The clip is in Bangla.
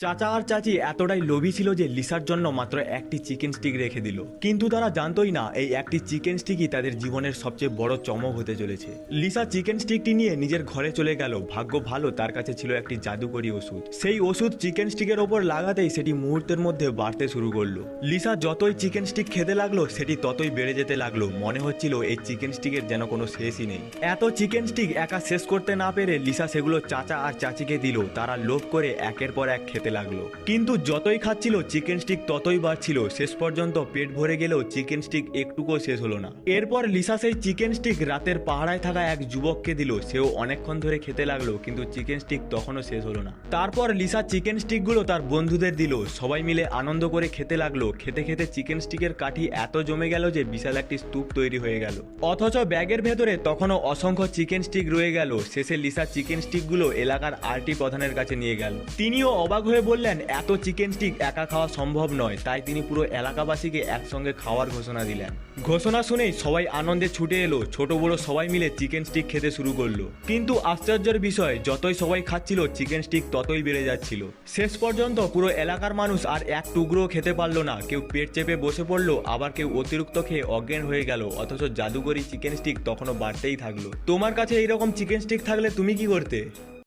চাচা আর চাচি এতটাই লোভী ছিল যে লিসার জন্য মাত্র একটি চিকেন স্টিক রেখে দিল, কিন্তু তারা জানতোই না এই একটি চিকেন স্টিকই তাদের জীবনের সবচেয়ে বড় চমক হতে চলেছে। লিসা চিকেন স্টিকটি নিয়ে নিজের ঘরে চলে গেল। ভাগ্য ভালো তার কাছে ছিল একটি জাদুকরী ওষুধ। সেই ওষুধ চিকেন স্টিকের ওপর লাগাতেই সেটি মুহূর্তের মধ্যে বাড়তে শুরু করলো। লিসা যতই চিকেন স্টিক খেতে লাগলো সেটি ততই বেড়ে যেতে লাগলো। মনে হচ্ছিল এই চিকেন স্টিকের যেন কোনো শেষই নেই। এত চিকেন স্টিক একা শেষ করতে না পেরে লিসা সেগুলো চাচা আর চাচিকে দিল। তারা লোভ করে একের পর এক খেতে লাগলো, কিন্তু যতই খাচ্ছিল চিকেন স্টিক ততই বাড়ছিল। শেষ পর্যন্ত পেট ভরে গেলেও চিকেন স্টিক একটুকুও শেষ হলো না। এরপর লিসা সেই চিকেন স্টিক রাতের পাহাড়ায় থাকা এক যুবককে দিল। সেও অনেকক্ষণ ধরে খেতে লাগলো, কিন্তু চিকেন স্টিক তখনও শেষ হলো না। তারপর লিসা চিকেন স্টিকগুলো তার বন্ধুদের দিল। সবাই মিলে আনন্দ করে খেতে লাগলো। খেতে খেতে চিকেন স্টিকের কাঠি এত জমে গেল যে বিশাল একটি স্তূপ তৈরি হয়ে গেল। অথচ ব্যাগের ভেতরে তখনও অসংখ্য চিকেন স্টিক রয়ে গেল। শেষে লিসা চিকেন স্টিকগুলো এলাকার আরটি প্রধানের কাছে নিয়ে গেল। তিনিও অবাক হয়ে বললেন এত চিকেন স্টিক একা খাওয়া সম্ভব নয়। তাই তিনি পুরো এলাকাবাসীকে একসঙ্গে খাওয়ার ঘোষণা দিলেন। ঘোষণা শুনেই সবাই আনন্দে ছুটে এলো। ছোট বড় সবাই মিলে চিকেন স্টিক খেতে শুরু করলো। কিন্তু আশ্চর্যের বিষয়, যতই সবাই খাচ্ছিল চিকেন স্টিক ততই বেড়ে যাচ্ছিল। শেষ পর্যন্ত পুরো এলাকার মানুষ আর এক টুকরো খেতে পারলো না। কেউ পেট চেপে বসে পড়লো, আবার কেউ অতিরিক্ত খেয়ে অজ্ঞান হয়ে গেল। অথচ জাদুকরি চিকেন স্টিক তখনও বাড়তেই থাকলো। তোমার কাছে এইরকম চিকেন স্টিক থাকলে তুমি কি করতে?